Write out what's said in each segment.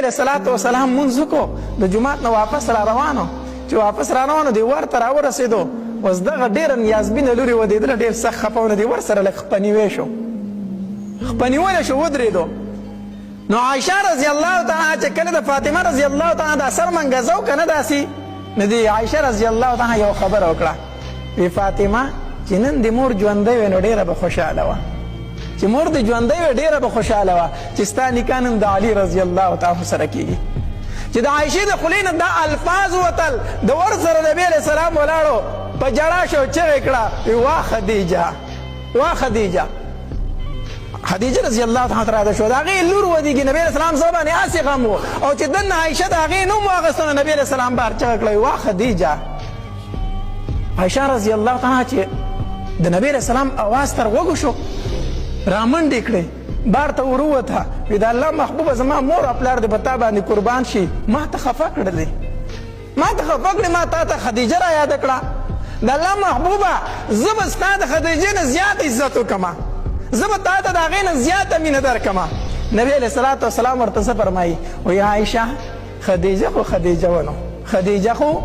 علیه الصلاة والسلام مونځ وکړو د جومات نه واپس را روانو چې واپس را روانو دی ور ته راورسېدو اوس دغه ډېره نیازبینه لورې ودېدله ډېر سخت خفه ونه دی ورسره لږ خپنیوی شو خپنیولی شو ودرېدو نو عایشه رضی الله تعالی چې کله د فاطمه رضی الله تعالی دا سر منګزه و که نه داسې نو د عایشه رضی الله تعالی یو خبره وکړه وی فاطمه چې نن د مور ژوندی وی نو ډېره به خوشحاله وه چې مور د ژوندی وی ډېره به خوشحاله وه چې ستا نکاح نن د علي رضی الله تعالی سره کېږي چې د عایشې د خولې نه دا الفاظ وتل د ور سره نبي علیه السلام ولاړو په ژړا شو چغې کړه وی وا خدیجه وا خدیجه خدیجه رضی الله تعالی راده شو د هغې لور ودیږي نبي علیه السلام زړه باندې هسې غم و او چې دننه عایشه د هغې نوم واخیسته نو نبي علیه السلام بهر چغه کړه وا خدیجه عایشه رضی الله تعالی چې د نبي علیه السلام اواز تر غوږو شو رامنډې کړې بار ته ورووته وی د الله محبوبه زما مور او پلار دې په تا باندې قربان شي ما ته خفه کړلې ما ته خفه کړې ما تا ته خدیجه را یاده کړه د الله محبوبه زه به ستا د خدیجې نه زیات عزت وکړمه زه به تا ته د هغې نه زیاته مینه درکړمه نبي علیه الصلاة والسلام ورته څه فرمایي وایي عایشه خدیجه خو خدیجه ونو خدیجه خو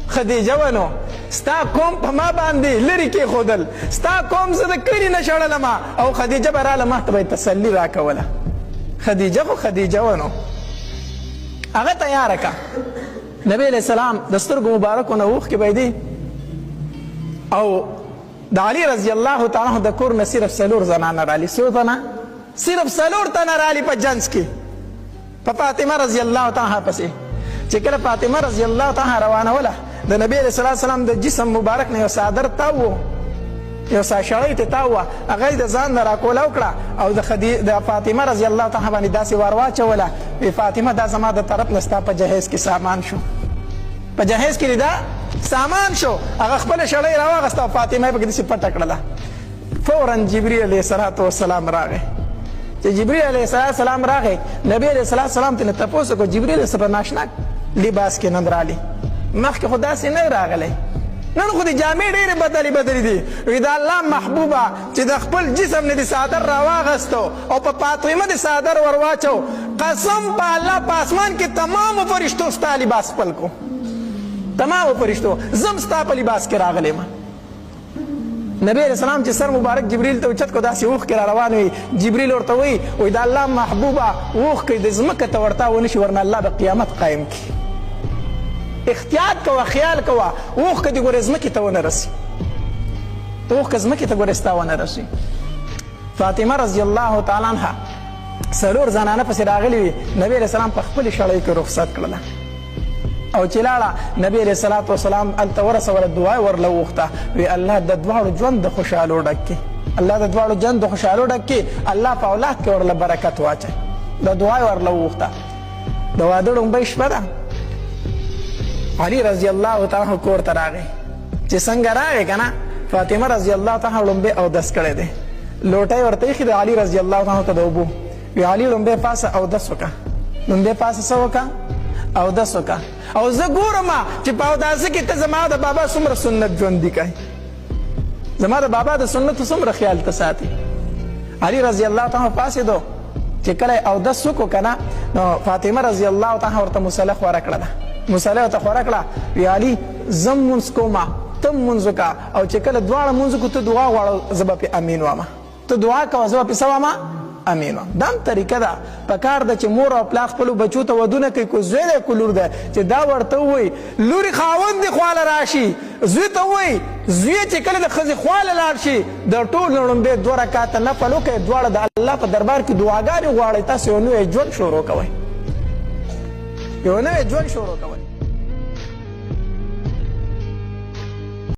خدیجه ونو ستا قوم په ما باندې لرې کېښودل ستا قوم زه د کلي نه شړلمه او خدیجه به راله ما ته به یې تسلي راکوله خدیجه خو خدیجه ونو هغه تیاره که نبي علیه السلام د سترګو مبارکو نه اوښکې به یې او د علي رضی الله تعالی عنه د کور نه صرف څلور زنانه رالي څو تنه صرف څلور تنه رالي په جنس کې په فاطمه رضی الله تعالی پسې چې کله فاطمه رضی الله تعالی روانوله د نبي علیه الصلاة والسلام د جسم مبارک نه یو څادر تاو و یو ساشړی ته تاو وه هغه یې د ځان نه راکوله وکړه او د فاطمه رضی الله تعالی باندې داسې ور واچوله وی فاطمه دا زما د طرف نه ستا په جهیز کې سامان شو په جهیز کې دا سامان شو هغه خپله شړۍ راواغسته او فاطمه یې پکې داسې پټه کړله فورا جبریل علیه الصلاة والسلام راغی چې جبریل علیه السلام راغی نبي علیه السلام ترې تپوس وکړو جبریل څه په ناشنا لباس کې نن رالي مخکې خو داسې نه راغلی نن خو د جامې ډېرې بدلې دي وی د الله محبوبه چې د خپل جسم نه د څادر راواغستو او په فاطمه د څادر ور واچو قسم په الله په اسمان کې تمامو فرشتو ستا لباس خپل کو تمامو فرشتو زم ستا په لباس کې راغلی ما نبی علیه السلام چې سر مبارک جبریل ته اوچت کو داسې اوښکې را روان وي جبریل ورته وایي د الله محبوبه اوښکې د ځمکه ته ورتا ونه شي ورنه الله به قیامت قایم کړي احتیاط کوه خیال کوه اوښکه دې ګورې ځمکې ته ونه رسي اوښکه ځمکې ته ګورې ستا ونه رسي فاطمه رضی الله تعالی عنها څلور زنانه پسې راغلي وي نبي علیه السلام په خپلې شړۍ کې رخصت کړله او چې لاړه نبي علیه الصلاة والسلام هلته ورسوله دعا یې ورله وغوښته وی الله د دواړو ژوند د خوشحالو ډک کړي الله د دواړو ژوند د خوشحالو ډک کړي الله په اولاد کې ورله برکت واچوي د دعا یې ورله وغوښته د واده ړومبۍ شپه ده علي رضی الله تعالی عنه کور ته راغی چې څنګه راغی که نه فاطمه رضی الله تعالی عنه لومبۍ اودس کړی دی لوټی ورته ایښي د علي رضی الله تعالی عنه ته د اوبو وی علي لومبۍ پاسه اودس وکړه لومبۍ پاسه څه وکړه اودس وکړه او زه ګورم چې په اوداسه کې ته زما د بابا څومره سنت ژوندي کوي زما د بابا د سنتو څومره خیال ته ساتي علي رضی الله تعالی عنه پاسېدو چې کله اودس وکړو که نه نو فاطمه رضی الله تعالی ورته مسله خوره کړله مسله ورته خوره کړه وی علي زه مونځ کومه ته مونځ وکړه او چې کله دواړه مونځ وکړو ته دعا غواړه زه به پې امین وامه ته دعا کوه زه به پې څه وامه امین وام دا هم طریقه ده پکار ده چې مور او پلار خپلو بچو ته ودونه کوي که زوی دی که لور ده چې دا ورته ووایي لورې خاوند دې خواله راشي زوی ته ووایي زوی چې کله د ښځې خواله لاړ شي د ټول نه لومبۍ 2 رکعته نفل وکړئ دواړه د الله په دربار کې دعاګانې غواړئ تاسو یو نوی ژوند شروع کوئ یو نوی ژوند شروع کوئ